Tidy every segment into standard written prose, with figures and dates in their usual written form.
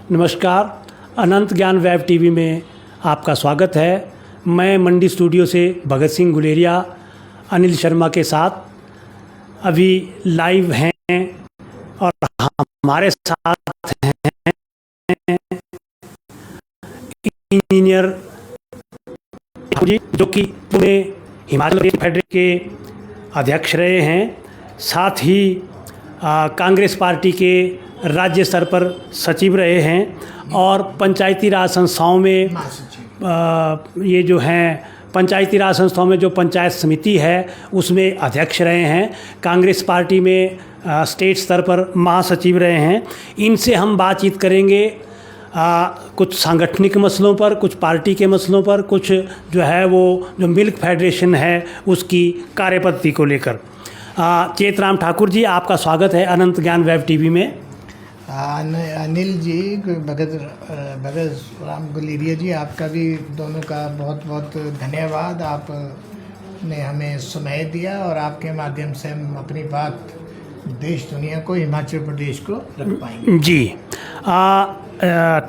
नमस्कार, अनंत ज्ञान web TV में आपका स्वागत है। मैं मंडी स्टूडियो से भगत सिंह गुलेरिया अनिल शर्मा के साथ अभी लाइव हैं और हमारे साथ हैं इंजीनियर जो कि पुणे हिमाचल प्रदेश फेडरेशन के अध्यक्ष रहे हैं, साथ ही कांग्रेस पार्टी के राज्य स्तर पर सचिव रहे हैं और पंचायती राज संस्थाओं में ये जो हैं पंचायती राज संस्थाओं में जो पंचायत समिति है उसमें अध्यक्ष रहे हैं। कांग्रेस पार्टी में स्टेट स्तर पर महासचिव रहे हैं। इनसे हम बातचीत करेंगे कुछ सांगठनिक मसलों पर, कुछ पार्टी के मसलों पर, कुछ जो है वो जो मिल्क फेडरेशन है उसकी कार्यपद्धति को लेकर। चेतराम ठाकुर जी, आपका स्वागत है अनंत ज्ञान वेब टीवी में। अनिल जी, भगत राम गुलेरिया जी, आपका भी दोनों का बहुत बहुत धन्यवाद। आपने हमें समय दिया और आपके माध्यम से हम अपनी बात देश दुनिया को, हिमाचल प्रदेश को रख पाएंगे। जी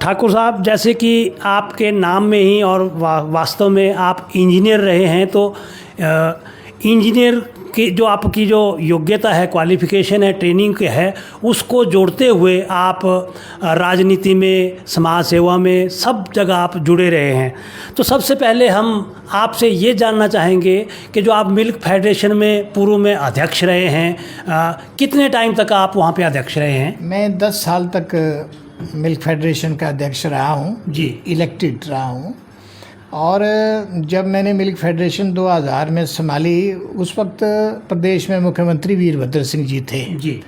ठाकुर साहब, जैसे कि आपके नाम में ही और वास्तव में आप इंजीनियर रहे हैं, तो इंजीनियर की जो आपकी जो योग्यता है, क्वालिफ़िकेशन है, ट्रेनिंग के है, उसको जोड़ते हुए आप राजनीति में, समाज सेवा में, सब जगह आप जुड़े रहे हैं। तो सबसे पहले हम आपसे ये जानना चाहेंगे कि जो आप मिल्क फेडरेशन में पूर्व में अध्यक्ष रहे हैं, कितने टाइम तक आप वहाँ पे अध्यक्ष रहे हैं? मैं 10 साल तक मिल्क फेडरेशन का अध्यक्ष रहा हूँ जी, इलेक्टेड रहा हूँ। और जब मैंने मिल्क फेडरेशन 2000 में संभाली, उस वक्त प्रदेश में मुख्यमंत्री वीरभद्र सिंह जी थे जी।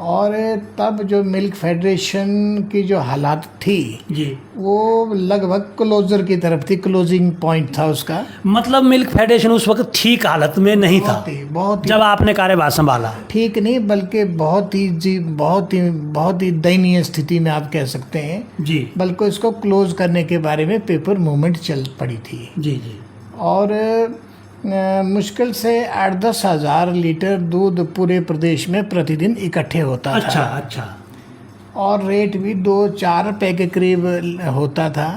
और तब जो मिल्क फेडरेशन की जो हालात थी जी, वो लगभग क्लोजर की तरफ थी, क्लोजिंग पॉइंट था उसका। मतलब मिल्क फेडरेशन उस वक्त ठीक हालत में नहीं था, बहुत जब आपने कार्यभार संभाला? ठीक नहीं, बल्कि बहुत ही दयनीय स्थिति में आप कह सकते हैं जी। बल्कि इसको क्लोज करने के बारे में पेपर मूवमेंट चल पड़ी थी जी जी। और मुश्किल से 8-10 हज़ार लीटर दूध पूरे प्रदेश में प्रतिदिन इकट्ठे होता था। अच्छा। और रेट भी 2-4 रुपये के करीब होता था,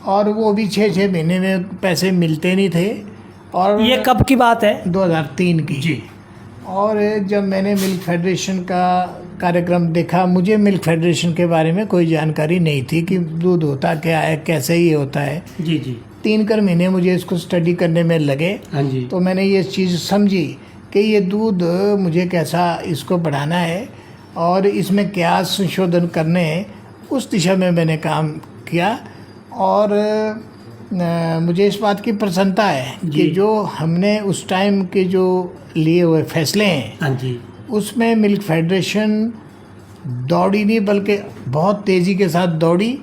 और वो भी 6-6 महीने में पैसे मिलते नहीं थे। और ये कब की बात है? 2003 की जी। और जब मैंने मिल्क फेडरेशन का कार्यक्रम देखा, मुझे मिल्क फेडरेशन के बारे में कोई जानकारी नहीं थी कि दूध होता क्या है, कैसे ये होता है जी जी। 3 महीने मुझे इसको स्टडी करने में लगे। हाँ जी। तो मैंने ये चीज़ समझी कि ये दूध मुझे कैसा इसको बढ़ाना है और इसमें क्या संशोधन करने हैं, उस दिशा में मैंने काम किया। और मुझे इस बात की प्रसन्नता है कि जो हमने उस टाइम के जो लिए हुए फैसले हैं, हाँ जी, उसमें मिल्क फेडरेशन दौड़ी नहीं, बल्कि बहुत तेज़ी के साथ दौड़ी।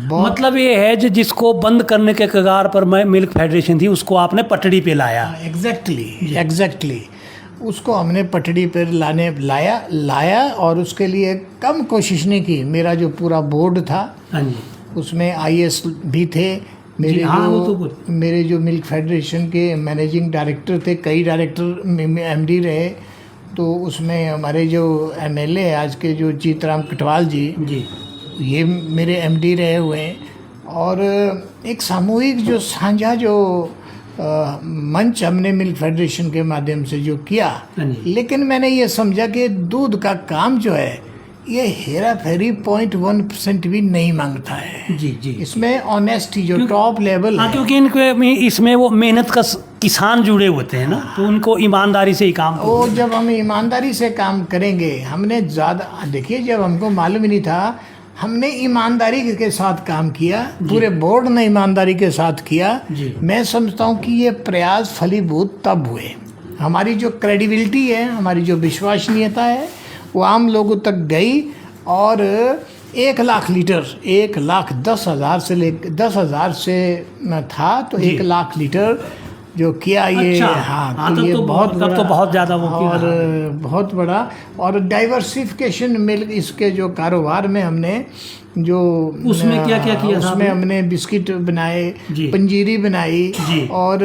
मतलब ये है जो जिसको बंद करने के कगार पर मैं मिल्क फेडरेशन थी, उसको आपने पटड़ी पे लाया। एग्जैक्टली उसको हमने पटड़ी पर लाया और उसके लिए कम कोशिश नहीं की। मेरा जो पूरा बोर्ड था, हाँ जी, उसमें IAS भी थे मेरे। मेरे जो मिल्क फेडरेशन के मैनेजिंग डायरेक्टर थे, कई डायरेक्टर MD रहे। तो उसमें हमारे जो MLA आज के जो जीतराम कटवाल जी, ये मेरे MD रहे हुए हैं। और एक सामूहिक जो साझा जो मंच हमने मिल्क फेडरेशन के माध्यम से जो किया, लेकिन मैंने ये समझा कि दूध का काम जो है ये हेरा फेरी 0.1% भी नहीं मांगता है जी जी। इसमें ऑनेस्टी जो टॉप लेवल है, क्योंकि इनके इसमें वो मेहनत का किसान जुड़े होते हैं ना, तो उनको ईमानदारी से ही काम वो जब हम ईमानदारी से काम करेंगे, हमने ज़्यादा देखिए, जब हमको मालूम ही नहीं था, हमने ईमानदारी के साथ काम किया, पूरे बोर्ड ने ईमानदारी के साथ किया। मैं समझता हूँ कि ये प्रयास फलीभूत तब हुए। हमारी जो क्रेडिबिलिटी है, हमारी जो विश्वसनीयता है, वो आम लोगों तक गई। और 1 लाख लीटर, 1,10,000 से 10,000 से था, तो 1 लाख लीटर जो किया ये। अच्छा, हाँ, तो ये बहुत बड़ा, तो बहुत ज़्यादा वो किया, और बहुत बड़ा। और डाइवर्सिफिकेशन मिल्क इसके जो कारोबार में हमने जो उसमें क्या क्या किया था उसमें आपने? हमने बिस्किट बनाए, जी। पंजीरी बनाई जी। और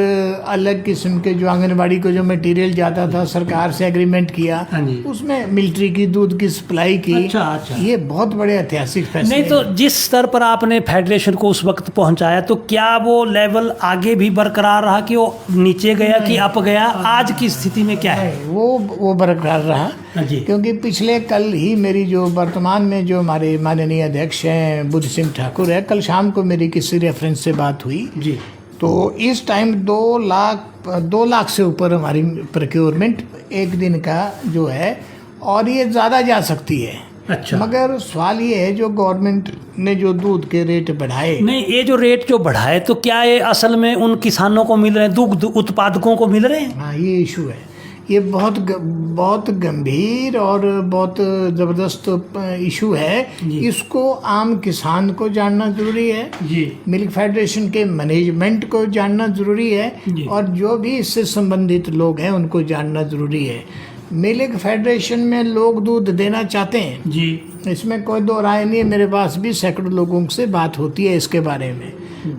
अलग किस्म के जो आंगनबाड़ी को जो मटेरियल जाता था सरकार से एग्रीमेंट किया, हाँ जी। उसमें मिलिट्री की दूध की सप्लाई की। अच्छा, अच्छा। ये बहुत बड़े ऐतिहासिक फैसले नहीं तो जिस स्तर पर आपने फेडरेशन को उस वक्त पहुंचाया, तो क्या वो लेवल आगे भी बरकरार रहा कि वो नीचे गया कि अप गया? आज की स्थिति में क्या है? नहीं, वो बरकरार रहा। हाँ जी। क्योंकि पिछले कल ही मेरी जो वर्तमान में जो हमारे माननीय अध्यक्ष हैं बुद्ध सिंह ठाकुर है, कल शाम को मेरी किसी रेफरेंस से बात हुई। जी। तो इस टाइम 2 लाख से ऊपर हमारी प्रोक्योरमेंट एक दिन का जो है, और ये ज़्यादा जा सकती है। अच्छा। मगर सवाल ये है जो गवर्नमेंट ने जो दूध के रेट बढ़ाए, नहीं, ये जो रेट जो बढ़ाए, तो क्या ये असल में उन किसानों को मिल रहे हैं, दुग्ध उत्पादकों को मिल रहे हैं? हाँ ये इशू है। ये बहुत गंभीर और बहुत ज़बरदस्त इशू है। इसको आम किसान को जानना ज़रूरी है, जी। मिल्क फेडरेशन के मैनेजमेंट को जानना ज़रूरी है, और जो भी इससे संबंधित लोग हैं उनको जानना ज़रूरी है। मिल्क फेडरेशन में लोग दूध देना चाहते हैं जी। इसमें कोई दो राय नहीं है। मेरे पास भी सैकड़ों लोगों से बात होती है इसके बारे में।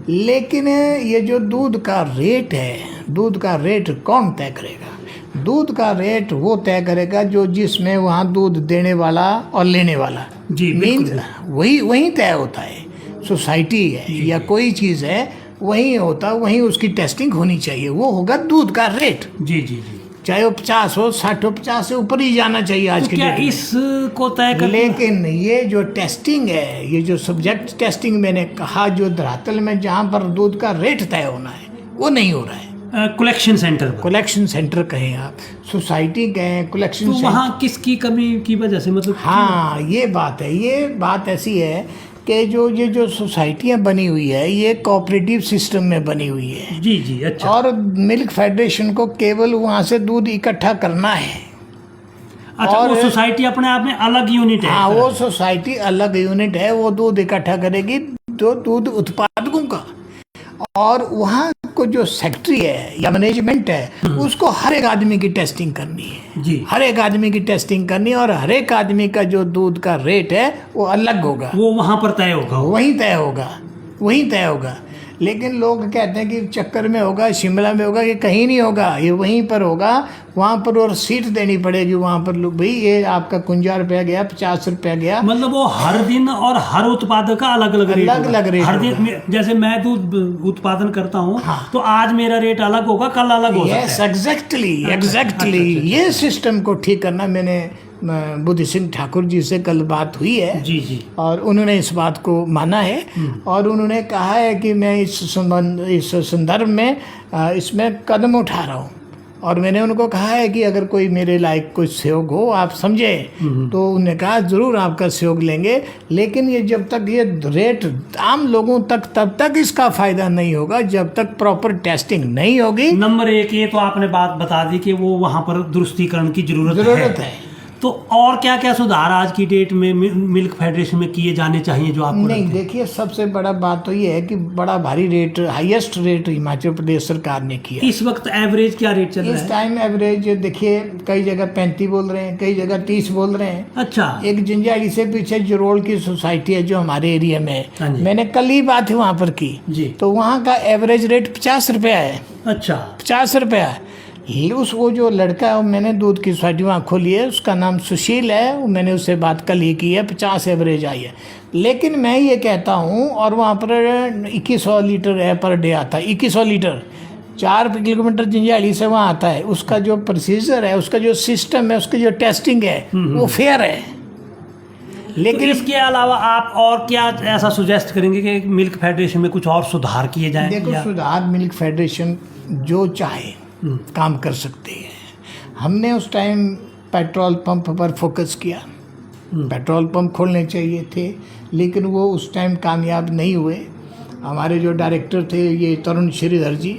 लेकिन ये जो दूध का रेट है, दूध का रेट कौन तय करेगा? दूध का रेट वो तय करेगा जो जिसमें वहाँ दूध देने वाला और लेने वाला, जी, मीन्स वही तय होता है। सोसाइटी है या कोई चीज़ है, वही होता, वहीं उसकी टेस्टिंग होनी चाहिए। वो होगा दूध का रेट। जी। जी। जी। चाहे वो 50 हो, 60 हो, 50 से ऊपर ही जाना चाहिए आज तो के क्या डेट में। इसको तय कर? लेकिन ये जो टेस्टिंग है, ये जो सब्जेक्ट टेस्टिंग मैंने कहा, जो धरातल में जहाँ पर दूध का रेट तय होना है वो नहीं हो रहा है। कलेक्शन सेंटर पर। कलेक्शन सेंटर कहें आप, सोसाइटी कहें, कलेक्शन तो सेंटर। वहाँ किसकी कमी की वजह से, मतलब? हाँ ये बात है। ये बात ऐसी है कि ये जो सोसाइटियाँ बनी हुई है, ये कोऑपरेटिव सिस्टम में बनी हुई है। जी। जी। अच्छा। और मिल्क फेडरेशन को केवल वहाँ से दूध इकट्ठा करना है। अच्छा, वो सोसाइटी अपने आप में अलग यूनिट है? हाँ, वो सोसाइटी अलग यूनिट है। वो दूध इकट्ठा करेगी तो दूध उत्पादकों का, और वहाँ को जो सेक्रेटरी है या मैनेजमेंट है, उसको हर एक आदमी की टेस्टिंग करनी है। जी। हर एक आदमी की टेस्टिंग करनी है, और हर एक आदमी का जो दूध का रेट है वो अलग होगा। वो वहाँ पर तय होगा? वहीं तय होगा। लेकिन लोग कहते हैं कि चक्कर में होगा, शिमला में होगा, ये कहीं नहीं होगा, ये वहीं पर होगा। वहाँ पर और सीट देनी पड़ेगी वहाँ पर। लोग भाई ये आपका 51 रुपया गया, 50 रुपया गया। मतलब वो हर दिन और हर उत्पादक का अलग अलग रेट होगा। हर दिन जैसे मैं दूध उत्पादन करता हूँ, हाँ। तो आज मेरा रेट अलग होगा, कल अलग हो सकता है। एग्जैक्टली। ये सिस्टम को ठीक करना, मैंने बुद्ध सिंह ठाकुर जी से कल बात हुई है। जी। जी। और उन्होंने इस बात को माना है, और उन्होंने कहा है कि मैं इस संदर्भ में इसमें कदम उठा रहा हूँ। और मैंने उनको कहा है कि अगर कोई मेरे लायक कोई सहयोग हो, आप समझे, तो उन्होंने कहा ज़रूर आपका सहयोग लेंगे। लेकिन ये जब तक ये रेट आम लोगों तक, तब तक इसका फ़ायदा नहीं होगा जब तक प्रॉपर टेस्टिंग नहीं होगी। नंबर 1 ये तो आपने बात बता दी कि वो वहाँ पर दुरुस्तीकरण की जरूरत है। तो और क्या क्या सुधार आज की डेट में मिल्क फेडरेशन में किए जाने चाहिए जो आपको? नहीं, देखिए सबसे बड़ा बात तो ये है कि बड़ा भारी rate, highest rate Himachal Pradesh सरकार ने किया। इस वक्त एवरेज क्या रेट चल रहा है? इस टाइम एवरेज देखिए, कई जगह 35 बोल रहे हैं, कई जगह 30 बोल रहे हैं। अच्छा। एक जंजाड़ी से पीछे जरोल की सोसाइटी है जो हमारे एरिया में है, मैंने कल ही बात वहाँ पर की जी। तो वहाँ का एवरेज रेट 50 रुपया है। अच्छा, 50 रुपया। उस वो जो लड़का है, मैंने दूध की सोसाइटी वहाँ खोली है, उसका नाम सुशील है, मैंने उससे बात कल ही की है, 50 एवरेज आई है। लेकिन मैं ये कहता हूँ, और वहाँ पर 2100 लीटर है पर डे आता है, 2100 लीटर 4 किलोमीटर जंजाली से वहाँ आता है। उसका जो प्रोसीजर है, उसका जो सिस्टम है, उसकी जो टेस्टिंग है वो फेयर है। लेकिन तो इसके अलावा आप और क्या ऐसा सुजेस्ट करेंगे कि मिल्क फेडरेशन में कुछ और सुधार किए जाएं? देखो, सुधार मिल्क फेडरेशन जो चाहे काम कर सकते हैं। हमने उस टाइम पेट्रोल पंप पर फोकस किया, पेट्रोल पंप खोलने चाहिए थे, लेकिन वो उस टाइम कामयाब नहीं हुए। हमारे जो डायरेक्टर थे, ये तरुण श्रीधर जी,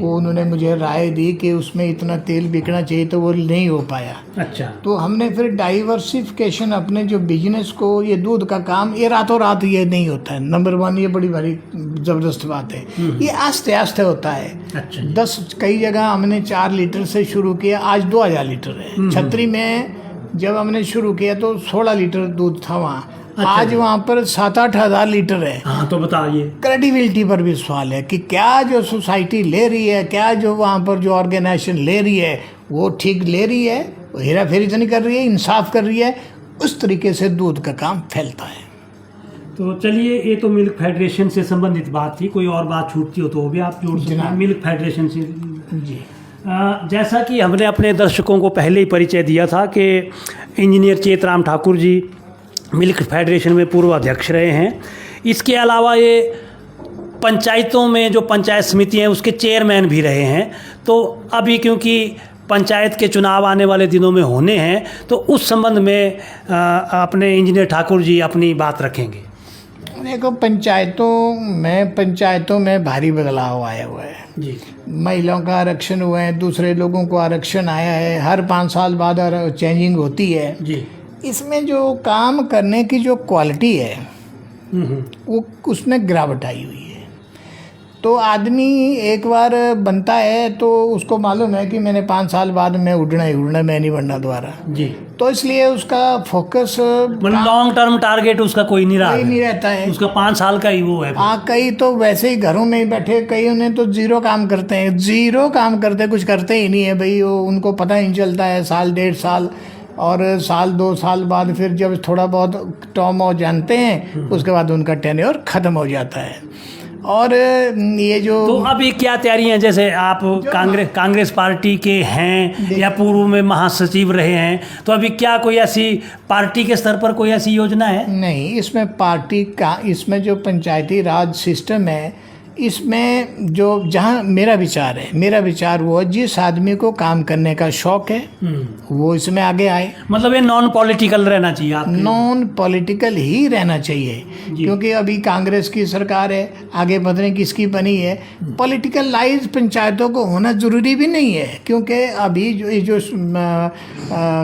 वो उन्होंने मुझे राय दी कि उसमें इतना तेल बिकना चाहिए, तो वो नहीं हो पाया। अच्छा। तो हमने फिर डाइवर्सिफिकेशन, अपने जो बिजनेस को, ये दूध का काम ये रातों रात ये नहीं होता है, नंबर 1 ये बड़ी भारी ज़बरदस्त बात है, ये आस्ते आस्ते होता है। अच्छा। 10 कई जगह हमने 4 लीटर से शुरू किया, आज 2000 लीटर है। छतरी में जब हमने शुरू किया तो 16 लीटर दूध था वहाँ, आज वहाँ पर 7-8 हज़ार लीटर है। हाँ, तो बताइए। क्रेडिबिलिटी पर भी सवाल है कि क्या जो सोसाइटी ले रही है, क्या जो वहाँ पर जो ऑर्गेनाइजेशन ले रही है वो ठीक ले रही है, वो हेरा फेरी तो नहीं कर रही है, इंसाफ कर रही है। उस तरीके से दूध का काम फैलता है। तो चलिए, ये तो मिल्क फेडरेशन से संबंधित बात थी, कोई और बात छूटती हो तो वो भी आप जोड़ सकते हैं मिल्क फेडरेशन से। जी, जैसा कि हमने अपने दर्शकों को पहले ही परिचय दिया था कि engineer Chetram Thakur ji milk federation में पूर्व अध्यक्ष रहे हैं। इसके अलावा ये पंचायतों में जो पंचायत समिति हैं उसके चेयरमैन भी रहे हैं। तो अभी क्योंकि पंचायत के चुनाव आने वाले दिनों में होने हैं, तो उस संबंध में अपने इंजीनियर ठाकुर जी अपनी बात रखेंगे। देखो, पंचायतों में भारी बदलाव आया हुआ है जी। महिलाओं का आरक्षण हुआ है, दूसरे लोगों को आरक्षण आया है, हर 5 साल बाद चेंजिंग होती है जी। इसमें जो काम करने की जो क्वालिटी है वो उसमें गिरावट आई हुई है। तो आदमी एक बार बनता है तो उसको मालूम है कि मैंने 5 साल बाद मैं उड़ना ही उड़ना, मैं नहीं बढ़ना दोबारा जी। तो इसलिए उसका फोकस लॉन्ग टर्म टारगेट उसका कोई नहीं रहता है। उसका 5 साल का ही वो है। हाँ, कई तो वैसे ही घरों में ही बैठे, कई उन्हें तो जीरो काम करते हैं, कुछ करते ही नहीं है भाई। वो उनको पता ही नहीं चलता है, साल 1.5 साल और साल 2 साल बाद फिर जब थोड़ा बहुत टर्म और जानते हैं उसके बाद उनका टेन्योर ख़त्म हो जाता है। और ये जो तो अभी क्या तैयारी है, जैसे आप कांग्रेस पार्टी के हैं या पूर्व में महासचिव रहे हैं, तो अभी क्या कोई ऐसी पार्टी के स्तर पर कोई ऐसी योजना है? नहीं, इसमें पार्टी का, इसमें जो पंचायती राज सिस्टम है, इसमें जो जहाँ मेरा विचार वो जिस आदमी को काम करने का शौक है वो इसमें आगे आए। मतलब ये नॉन पॉलिटिकल रहना चाहिए, आप नॉन पॉलिटिकल ही रहना चाहिए, क्योंकि अभी कांग्रेस की सरकार है, आगे बढ़ने किसकी बनी है। पॉलिटिकल लाइज पंचायतों को होना जरूरी भी नहीं है, क्योंकि अभी जो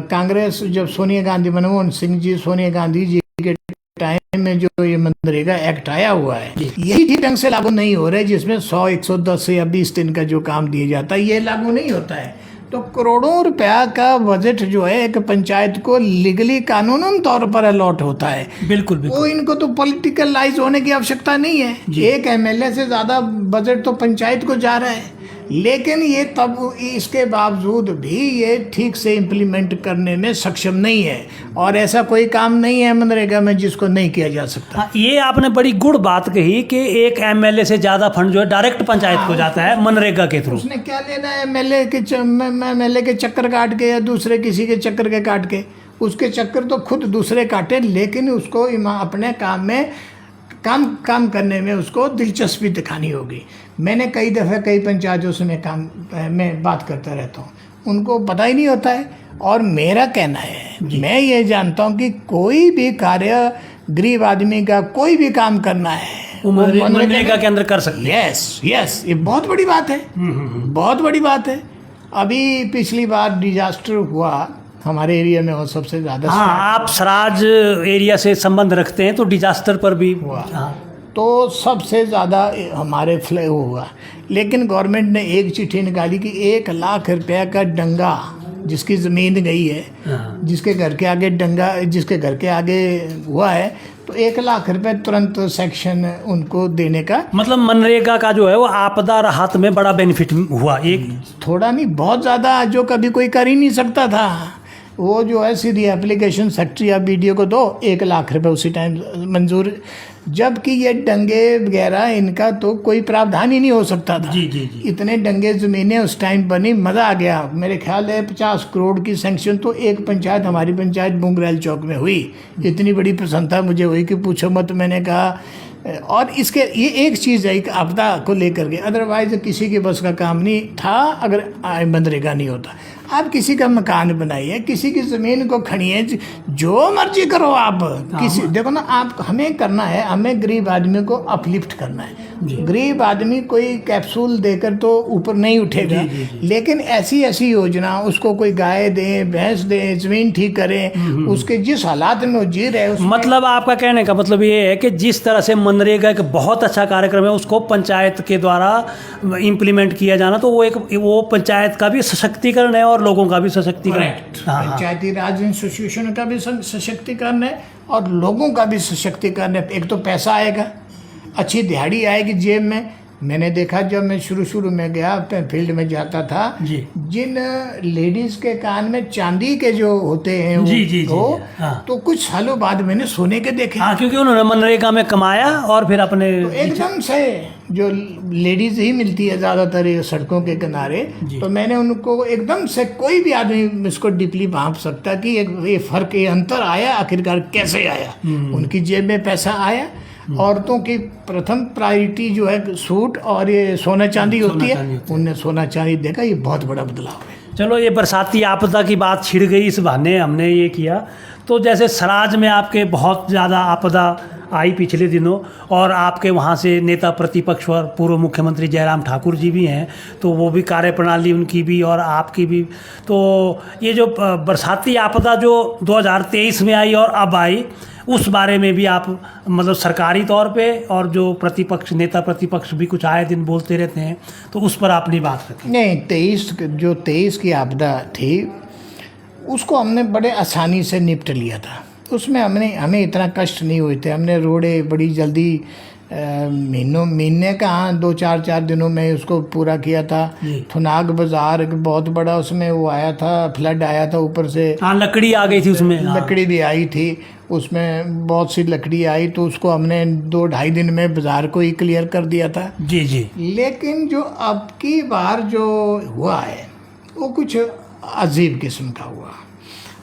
कांग्रेस, जब मनमोहन सिंह जी, सोनिया गांधी जी के टाइम में जो ये मनरेगा एक्ट आया हुआ है, यही ठीक ढंग से लागू नहीं हो रहा है, जिसमें 100, 110 या 20 दिन का जो काम दिया जाता है ये लागू नहीं होता है। तो करोड़ों रुपया का बजट जो है एक पंचायत को लीगली कानूनन तौर पर अलॉट होता है। बिल्कुल। वो इनको तो पॉलिटिकलाइज होने की आवश्यकता नहीं है। एक एमएलए से ज़्यादा बजट तो पंचायत को जा रहा है, लेकिन ये तब इसके बावजूद भी ये ठीक से इम्प्लीमेंट करने में सक्षम नहीं है। और ऐसा कोई काम नहीं है मनरेगा में जिसको नहीं किया जा सकता। हाँ, ये आपने बड़ी गुड़ बात कही कि एक एमएलए से ज़्यादा फंड जो है डायरेक्ट पंचायत को जाता है मनरेगा के थ्रू। उसने क्या लेना है एमएलए के चक्कर काट के या दूसरे किसी के चक्कर के काट के? उसके चक्कर तो खुद दूसरे काटे, लेकिन उसको अपने काम में काम करने में उसको दिलचस्पी दिखानी होगी। मैंने कई दफ़े कई पंचायतों से मैं बात करता रहता हूँ, उनको पता ही नहीं होता है। और मेरा कहना है, मैं ये जानता हूँ कि कोई भी कार्य गरीब आदमी का कोई भी काम करना है मनरेगा के अंदर कर सकते हैं। यस, ये बहुत बड़ी बात है, बहुत बड़ी बात है। अभी पिछली बार डिजास्टर हुआ हमारे एरिया में, और सबसे ज़्यादा आप सराज एरिया से संबंध रखते हैं, तो डिजास्टर पर भी हुआ। तो सबसे ज़्यादा हमारे फ्लड हुआ, लेकिन गवर्नमेंट ने एक चिट्ठी निकाली कि 1 लाख रुपया का डंगा, जिसकी ज़मीन गई है, जिसके घर के आगे डंगा, जिसके घर के आगे हुआ है, तो 1 लाख रुपए तुरंत सेक्शन उनको देने का। मतलब मनरेगा का जो है वो आपदा राहत में बड़ा बेनिफिट हुआ। एक थोड़ा नहीं, बहुत ज़्यादा, जो कभी कोई कर ही नहीं सकता था। वो जो है सीधी एप्लीकेशन सेक्रेटरी या बीडीओ को दो, 1 लाख रुपए उसी टाइम मंजूर। जबकि ये डंगे वगैरह इनका तो कोई प्रावधान ही नहीं हो सकता था। जी। इतने डंगे ज़मीनें उस टाइम बनी, मज़ा आ गया। मेरे ख्याल है 50 करोड़ की सैंक्शन तो एक पंचायत, हमारी पंचायत बुंगरेल चौक में हुई। इतनी बड़ी प्रसन्नता मुझे हुई कि पूछो मत। मैंने कहा, और इसके ये एक चीज़ है, एक आपदा को लेकर के, अदरवाइज किसी के बस का काम नहीं था अगर मनरेगा नहीं होता। आप किसी का मकान बनाइए, किसी की ज़मीन को खड़िए, जो मर्जी करो आप। किसी देखो ना, आप हमें करना है, हमें गरीब आदमी को अपलिफ्ट करना है। गरीब आदमी कोई कैप्सूल देकर तो ऊपर नहीं उठेगा, लेकिन ऐसी योजना, उसको कोई गाय दे, भैंस दे, ज़मीन ठीक करें, उसके जिस हालात में वो जी रहे। मतलब आपका कहने का मतलब ये है कि जिस तरह से मनरेगा एक बहुत अच्छा कार्यक्रम है, उसको पंचायत के द्वारा इम्प्लीमेंट किया जाना, तो वो पंचायत का भी सशक्तिकरण है और लोगों का भी सशक्तिकरण। पंचायती राज इंस्टीट्यूशन का भी सशक्तिकरण है और लोगों का भी सशक्तिकरण है। एक तो पैसा आएगा, अच्छी दिहाड़ी आएगी जेब में। मैंने देखा जब मैं शुरू में गया फील्ड में जाता था, जिन लेडीज के कान में चांदी के जो होते हैं हाँ। तो कुछ सालों बाद मैंने सोने के देखे। हाँ, क्योंकि उन्होंने मनरेगा में कमाया और फिर अपने तो एकदम से जो लेडीज ही मिलती है ज़्यादातर ये सड़कों के किनारे, तो मैंने उनको एकदम से, कोई भी आदमी इसको डीपली भांप सकता कि ये फर्क, ये अंतर आया आखिरकार कैसे आया। उनकी जेब में पैसा आया। औरतों की प्रथम प्रायोरिटी जो है सूट और ये सोना चांदी होती है, उनने सोना चांदी देखा। ये बहुत बड़ा बदलाव है। चलो, ये बरसाती आपदा की बात छिड़ गई, इस बहाने हमने ये किया। तो जैसे सराज में आपके बहुत ज़्यादा आपदा आई पिछले दिनों, और आपके वहाँ से नेता प्रतिपक्ष और पूर्व मुख्यमंत्री जयराम ठाकुर जी भी हैं, तो वो भी कार्यप्रणाली उनकी भी और आपकी भी। तो ये जो बरसाती आपदा जो 2023 में आई और अब आई, उस बारे में भी आप मतलब सरकारी तौर पे, और जो प्रतिपक्ष नेता प्रतिपक्ष भी कुछ आए दिन बोलते रहते हैं, तो उस पर आपने बात रखी? नहीं, 23 की आपदा थी, उसको हमने बड़े आसानी से निपट लिया था। उसमें हमें इतना कष्ट नहीं हुए थे। हमने रोडे बड़ी जल्दी महीने का 2-4 दिनों में उसको पूरा किया था। थुनाग बाजार एक बहुत बड़ा, उसमें वो आया था, फ्लड आया था ऊपर से। हाँ, लकड़ी आ गई थी उसमें। लकड़ी भी आई थी उसमें, बहुत सी लकड़ी आई, तो उसको हमने 2-2.5 दिन में बाजार को ही क्लियर कर दिया था। जी। लेकिन जो अब की बार जो हुआ है वो कुछ अजीब किस्म का हुआ।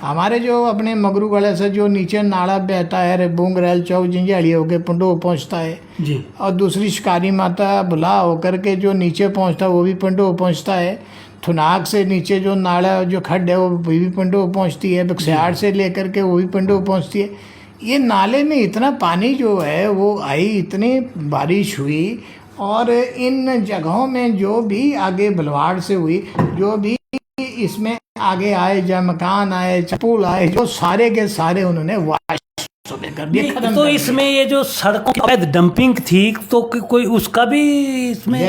हमारे जो अपने मगरू गले से जो नीचे नाला बहता है, रेबूंग रेल चौक जंजाली होकर पंडो पहुंचता है जी, और दूसरी शिकारी माता बुला होकर के जो नीचे पहुंचता है वो भी पंडो पहुंचता है। थुनाग से नीचे जो नाला जो खड्ड है वो भी पंडो पहुंचती है। बक्सियाड़ से लेकर के वो भी पंडो पहुंचती है। ये नाले में इतना पानी जो है वो आई, इतनी बारिश हुई, और इन जगहों में जो भी आगे बलवाड़ से हुई, जो भी इसमें आगे आए, जब मकान आए, पुल आए, जो सारे के सारे उन्होंने वाश कर दिया। तो इसमें ये जो सड़कों की डंपिंग थी, तो कोई उसका भी इसमें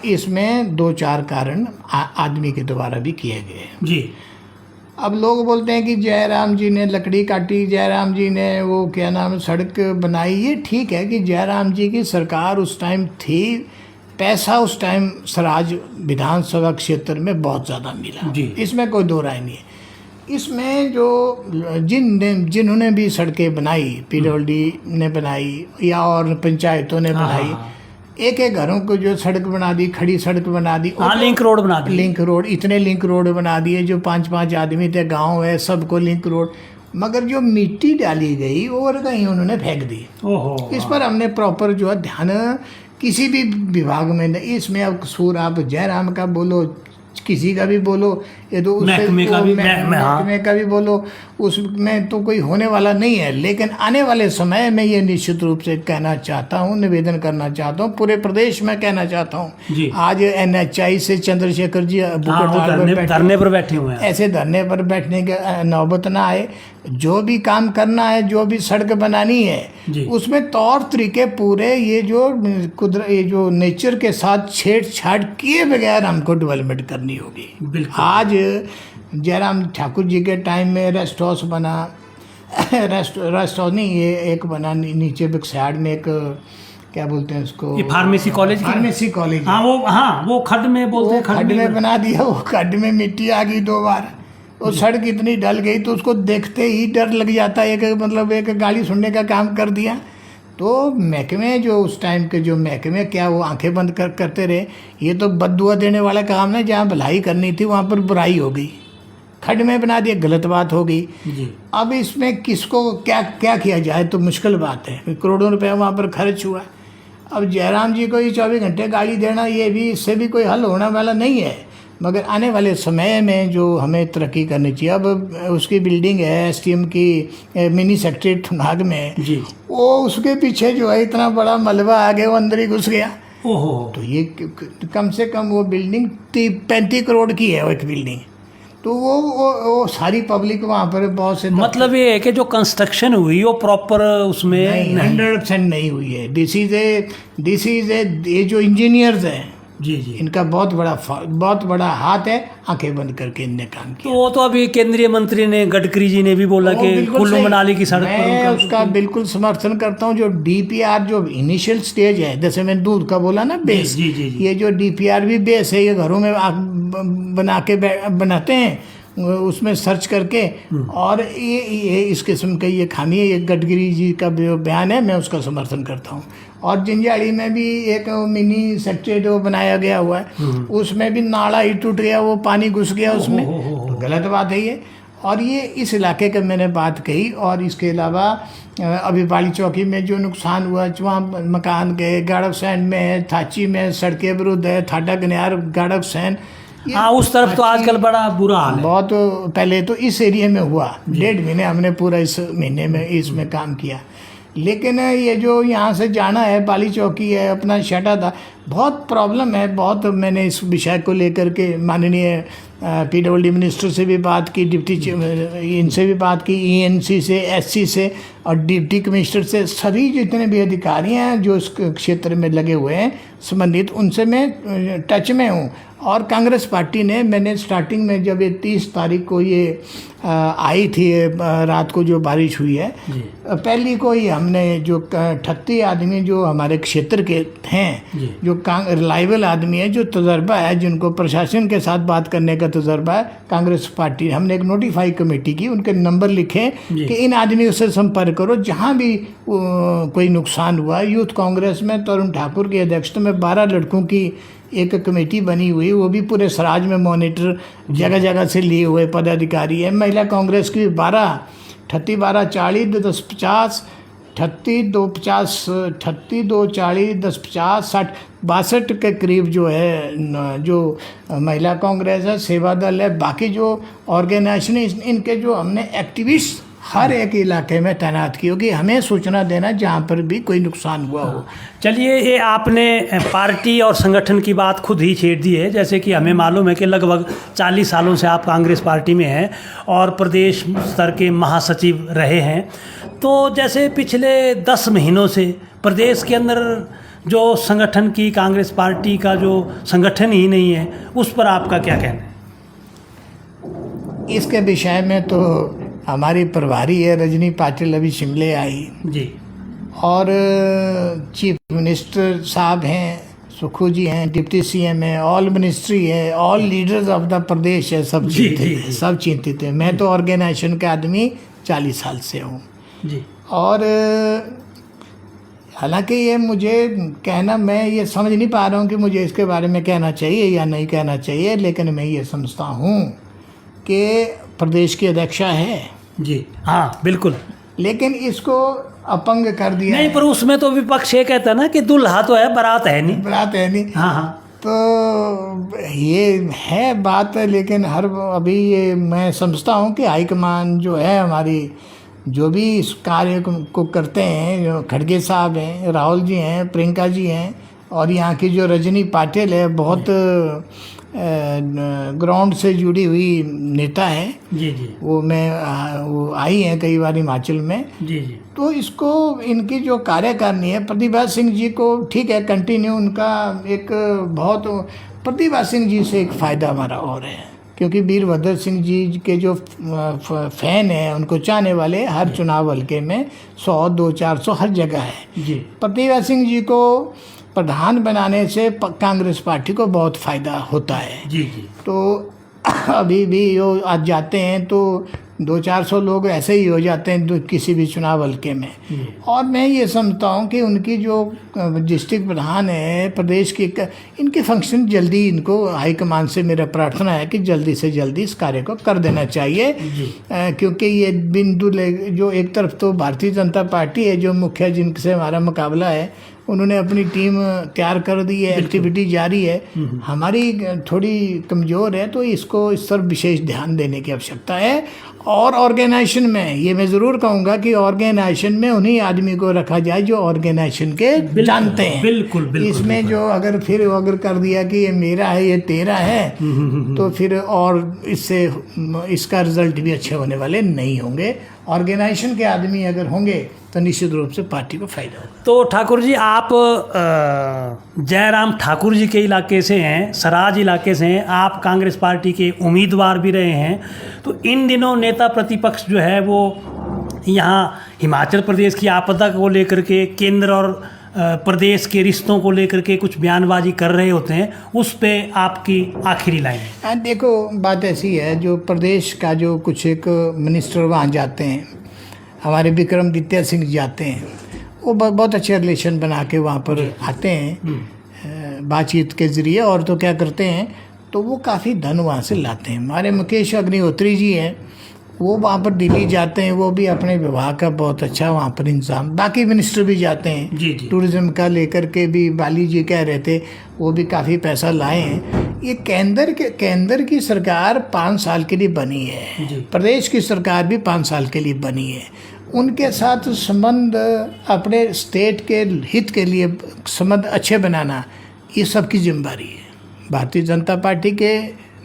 इसमें 2-4 कारण आदमी के द्वारा भी किए गए जी। अब लोग बोलते हैं कि जयराम जी ने लकड़ी काटी, जयराम जी ने वो क्या नाम सड़क बनाई। ये ठीक है कि जयराम जी की सरकार उस टाइम थी, पैसा उस टाइम सराज विधानसभा क्षेत्र में बहुत ज़्यादा मिला जी, इसमें कोई दो राय नहीं है। इसमें जो जिन्होंने भी सड़कें बनाई, पीडब्ल्यूडी ने बनाई या और पंचायतों ने बनाई, एक घरों को जो सड़क बना दी, खड़ी सड़क बना दी, लिंक रोड बना दी, लिंक रोड, इतने लिंक रोड बना दिए, जो 5-5 आदमी थे, गांव है, सबको लिंक रोड। मगर जो मिट्टी डाली गई और कहीं उन्होंने फेंक दी। इस पर हमने प्रॉपर जो है ध्यान किसी भी विभाग में नहीं। इसमें अब कसूर आप जयराम का बोलो, किसी का भी बोलो, ये तो महकमे का भी बोलो, उसमें तो कोई होने वाला नहीं है। लेकिन आने वाले समय में ये निश्चित रूप से कहना चाहता हूँ, निवेदन करना चाहता हूँ, पूरे प्रदेश में कहना चाहता हूँ। आज NHI से चंद्रशेखर जी धरने पर बैठे हुए हैं। ऐसे धरने पर बैठने के नौबत ना आए। जो भी काम करना है, जो भी सड़क बनानी है, उसमें तौर तरीके पूरे ये जो नेचर के साथ छेड़छाड़ किए बगैर हमको डेवलपमेंट करनी होगी। आज जयराम ठाकुर जी के टाइम में रेस्ट हाउस बना, रेस्ट हाउस नहीं, ये एक बना नीचे बक्सियाड़ में, एक क्या बोलते हैं उसको, फार्मेसी कॉलेज। हाँ, वो खड्ड में बोलते हैं, खड्ड में बना दिया। वो खड्ड में मिट्टी आ गई 2 बार, वो सड़क इतनी डल गई तो उसको देखते ही डर लग जाता है। एक गाड़ी सुनने का काम कर दिया। तो महकमे जो उस टाइम के जो महकमे क्या वो आंखें बंद करते रहे। ये तो बददुआ देने वाला काम है। जहाँ भलाई करनी थी वहाँ पर बुराई हो गई, खड्ड में बना दिया, गलत बात हो गई जी। अब इसमें किसको क्या किया जाए तो मुश्किल बात है। करोड़ों रुपया वहाँ पर खर्च हुआ। अब जयराम जी को ये 24 घंटे गाड़ी देना, ये भी इससे भी कोई हल होने वाला नहीं है। मगर आने वाले समय में जो हमें तरक्की करनी चाहिए, अब उसकी बिल्डिंग है STM की मिनी सेक्रेटरीट थुनाग में जी, वो उसके पीछे जो है इतना बड़ा मलबा आ गया, वो अंदर ही घुस गया। तो ये कम से कम वो बिल्डिंग 35 करोड़ की है, वो एक बिल्डिंग। तो वो सारी पब्लिक वहाँ पर बहुत से, मतलब ये है कि जो कंस्ट्रक्शन हुई वो प्रॉपर उसमें 100% नहीं हुई है। दिस इज ए ये जो इंजीनियर्स हैं जी जी। इनका बहुत बड़ा हाथ है, आंखें बंद करके इनने काम किया। तो वो तो अभी केंद्रीय मंत्री ने, गडकरी जी ने भी बोला कि बिल्कुल कुल्लू सही। मनाली की सड़क पर मैं उसका बिल्कुल समर्थन करता हूँ। जो डीपीआर जो इनिशियल स्टेज है, जैसे मैंने दूध का बोला ना बेस, जी जी जी। ये जो डीपीआर भी बेस है, ये घरों में बनाते हैं उसमें सर्च करके, और ये इस किस्म का ये खामी है। ये गडकरी जी का जो बयान है, मैं उसका समर्थन करता हूँ। और जिंजाड़ी में भी एक मिनी सेक्रेटरीट वो बनाया गया हुआ है, उसमें भी नाला ही टूट गया, वो पानी घुस गया उसमें, तो गलत बात है ये। और ये इस इलाके का मैंने बात कही। और इसके अलावा अभी बाली चौकी में जो नुकसान हुआ, वहाँ मकान गए, गाड़क सैन में है, थाची में सड़कें अवरुद्ध है, थाटा गनियार गाड़क सैन, हाँ उस तरफ तो आजकल बड़ा बुरा हाल है। बहुत पहले तो इस एरिया में हुआ, 1.5 महीने हमने पूरा इस महीने में इसमें काम किया। लेकिन ये जो यहाँ से जाना है, बाली चौकी है, अपना शटा था, बहुत प्रॉब्लम है। बहुत मैंने इस विषय को लेकर के माननीय PWD मिनिस्टर से भी बात की, डिप्टी इनसे भी बात की, ENC से, SC से और डिप्टी कमिश्नर से, सभी जितने भी अधिकारी हैं जो इस क्षेत्र में लगे हुए हैं संबंधित, उनसे मैं टच में हूँ। और कांग्रेस पार्टी ने, मैंने स्टार्टिंग में जब ये 30 तारीख को ये आई थी रात को जो बारिश हुई है, पहली को ही हमने जो 38 आदमी जो हमारे क्षेत्र के हैं, जो रिलायबल आदमी है, जो तजर्बा है, जिनको प्रशासन के साथ बात करने का तजर्बा है, कांग्रेस पार्टी, हमने एक नोटिफाई कमेटी की, उनके नंबर लिखे कि इन आदमियों से संपर्क करो जहाँ भी कोई नुकसान हुआ। यूथ कांग्रेस में तरुण ठाकुर की अध्यक्षता में 12 लड़कों की एक कमेटी बनी हुई, वो भी पूरे सराज में मॉनिटर जगह जगह से लिए हुए पदाधिकारी है। महिला कांग्रेस की 12, 38 12 40 10 50, 38 2 50, 38 2 40 10 50 60 62 के करीब जो है जो महिला कांग्रेस है, सेवा दल है, बाकी जो ऑर्गेनाइजेशन है, इनके जो हमने एक्टिविस्ट हर एक इलाके में तैनात की होगी, हमें सूचना देना जहाँ पर भी कोई नुकसान हुआ हो। चलिए, ये आपने पार्टी और संगठन की बात खुद ही छेड़ दी है। जैसे कि हमें मालूम है कि लगभग 40 सालों से आप कांग्रेस पार्टी में हैं और प्रदेश स्तर के महासचिव रहे हैं। तो जैसे पिछले 10 महीनों से प्रदेश के अंदर जो संगठन की, कांग्रेस पार्टी का जो संगठन ही नहीं है, उस पर आपका क्या कहना है? इसके विषय में तो हमारी प्रभारी है रजनी पाटिल, अभी शिमले आई जी, और चीफ मिनिस्टर साहब हैं, सुखू जी हैं, डिप्टी CM है, ऑल मिनिस्ट्री है, ऑल लीडर्स ऑफ द प्रदेश है, सब चिंतित है। मैं तो ऑर्गेनाइजेशन के आदमी 40 साल से हूँ जी। और हालांकि ये मुझे कहना, मैं ये समझ नहीं पा रहा हूँ कि मुझे इसके बारे में कहना चाहिए या नहीं कहना चाहिए, लेकिन मैं ये समझता हूँ कि प्रदेश की अध्यक्षा है जी, हाँ बिल्कुल, लेकिन इसको अपंग कर दिया नहीं, पर उसमें तो विपक्ष ये कहता है ना कि दुल्हा तो है, बारात है नहीं, बारात है नहीं। हाँ हाँ, तो ये है बात, लेकिन अभी ये मैं समझता हूँ कि हाईकमान जो है हमारी, जो भी इस कार्य को करते हैं, जो खड़गे साहब हैं, राहुल जी हैं, प्रियंका जी हैं, और यहाँ की जो रजनी पाटिल है, बहुत ग्राउंड से जुड़ी हुई नेता है जी जी, वो आई हैं कई बार हिमाचल में जी जी। तो इसको, इनकी जो कार्यकारिणी है, प्रतिभा सिंह जी को ठीक है कंटिन्यू, उनका एक बहुत, प्रतिभा सिंह जी से एक फ़ायदा हमारा और है, क्योंकि वीरभद्र सिंह जी के जो फैन हैं, उनको चाहने वाले हर चुनाव हल्के में 100 200 400 हर जगह है जी। प्रतिभा सिंह जी को प्रधान बनाने से कांग्रेस पार्टी को बहुत फ़ायदा होता है जी जी। तो अभी भी वो आज जाते हैं तो 200-400 लोग ऐसे ही हो जाते हैं किसी भी चुनाव हल्के में। और मैं ये समझता हूँ कि उनकी जो डिस्ट्रिक्ट प्रधान है प्रदेश की, इनके फंक्शन जल्दी, इनको हाईकमान से मेरा प्रार्थना है कि जल्दी से जल्दी इस कार्य को कर देना चाहिए, क्योंकि ये बिंदु जो एक तरफ तो भारतीय जनता पार्टी है जो मुख्य जिनसे हमारा मुकाबला है, उन्होंने अपनी टीम तैयार कर दी है, एक्टिविटी जारी है, हमारी थोड़ी कमज़ोर है, तो इसको इस तरफ विशेष ध्यान देने की आवश्यकता है। और ऑर्गेनाइजेशन में ये मैं ज़रूर कहूँगा कि ऑर्गेनाइजेशन में उन्हीं आदमी को रखा जाए जो ऑर्गेनाइजेशन के जानते हैं। बिल्कुल बिल्कुल। इसमें जो अगर कर दिया कि ये मेरा है, ये तेरा है, तो फिर और इससे इसका रिजल्ट भी अच्छे होने वाले नहीं होंगे। ऑर्गेनाइजेशन के आदमी अगर होंगे तो निश्चित रूप से पार्टी को फायदा होगा। तो ठाकुर जी, आप जयराम ठाकुर जी के इलाके से हैं, सराज इलाके से हैं, आप कांग्रेस पार्टी के उम्मीदवार भी रहे हैं। तो इन दिनों नेता प्रतिपक्ष जो है वो यहाँ हिमाचल प्रदेश की आपदा को लेकर के, केंद्र और प्रदेश के रिश्तों को लेकर के कुछ बयानबाजी कर रहे होते हैं, उस पे आपकी आखिरी लाइन। देखो, बात ऐसी है, जो प्रदेश का जो कुछ एक मिनिस्टर वहाँ जाते हैं, हमारे विक्रमादित्य सिंह जाते हैं, वो बहुत अच्छे रिलेशन बना के वहाँ पर आते हैं बातचीत के ज़रिए, और तो क्या करते हैं, तो वो काफ़ी धन वहाँ से लाते हैं। हमारे मुकेश अग्निहोत्री जी हैं, वो वहाँ पर दिल्ली जाते हैं, वो भी अपने विभाग का बहुत अच्छा वहाँ पर इंतजाम, बाकी मिनिस्टर भी जाते हैं। जी। टूरिज्म का लेकर के भी बाली जी कह रहे थे, वो भी काफ़ी पैसा लाए हैं। ये केंद्र की सरकार 5 साल के लिए बनी है, प्रदेश की सरकार भी 5 साल के लिए बनी है। उनके साथ संबंध, अपने स्टेट के हित के लिए संबंध अच्छे बनाना, ये सबकी जिम्मेदारी है। भारतीय जनता पार्टी के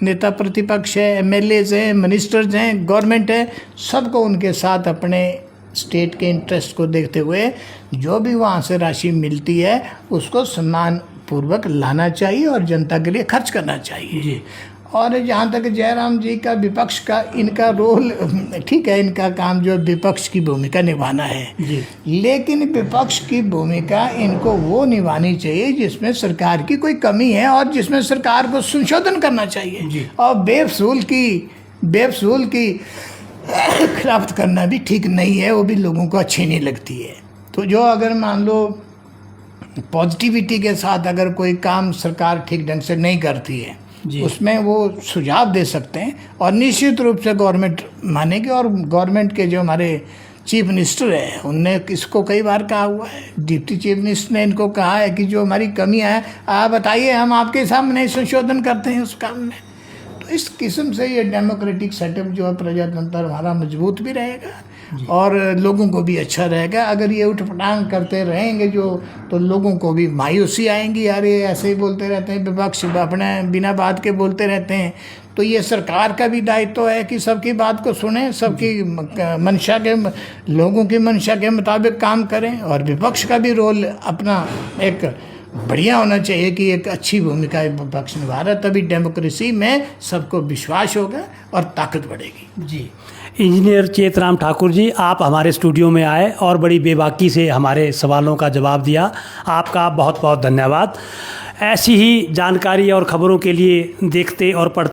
नेता प्रतिपक्ष है, एमएलएज हैं, मिनिस्टर्स हैं, गवर्नमेंट है, सबको उनके साथ अपने स्टेट के इंटरेस्ट को देखते हुए जो भी वहाँ से राशि मिलती है उसको सम्मान पूर्वक लाना चाहिए और जनता के लिए खर्च करना चाहिए जी। और जहाँ तक जयराम जी का विपक्ष का, इनका रोल ठीक है, इनका काम जो विपक्ष की भूमिका निभाना है जी। लेकिन विपक्ष की भूमिका इनको वो निभानी चाहिए जिसमें सरकार की कोई कमी है और जिसमें सरकार को संशोधन करना चाहिए जी। और बेफजूल की खिलाफत करना भी ठीक नहीं है, वो भी लोगों को अच्छी नहीं लगती है। तो जो अगर मान लो पॉजिटिविटी के साथ अगर कोई काम सरकार ठीक ढंग से नहीं करती है, उसमें वो सुझाव दे सकते हैं और निश्चित रूप से गवर्नमेंट मानेगी। और गवर्नमेंट के जो हमारे चीफ मिनिस्टर है, उनने इसको कई बार कहा हुआ है, डिप्टी चीफ मिनिस्टर ने इनको कहा है कि जो हमारी कमियां हैं आप बताइए, हम आपके सामने संशोधन करते हैं उस काम में। तो इस किस्म से ये डेमोक्रेटिक सेटअप जो है, प्रजातंत्र हमारा मजबूत भी रहेगा और लोगों को भी अच्छा रहेगा। अगर ये उठपटांग करते रहेंगे तो लोगों को भी मायूसी आएंगी, यार ये ऐसे ही बोलते रहते हैं, विपक्ष अपने बिना बात के बोलते रहते हैं। तो ये सरकार का भी दायित्व है कि सबकी बात को सुने, सबकी मंशा के, लोगों की मंशा के मुताबिक काम करें। और विपक्ष का भी रोल अपना एक बढ़िया होना चाहिए कि एक अच्छी भूमिका विपक्ष निभा रहा है, तभी डेमोक्रेसी में सबको विश्वास होगा और ताकत बढ़ेगी जी। इंजीनियर चेतराम ठाकुर जी, आप हमारे स्टूडियो में आए और बड़ी बेबाकी से हमारे सवालों का जवाब दिया, आपका बहुत बहुत धन्यवाद। ऐसी ही जानकारी और खबरों के लिए देखते और पढ़ते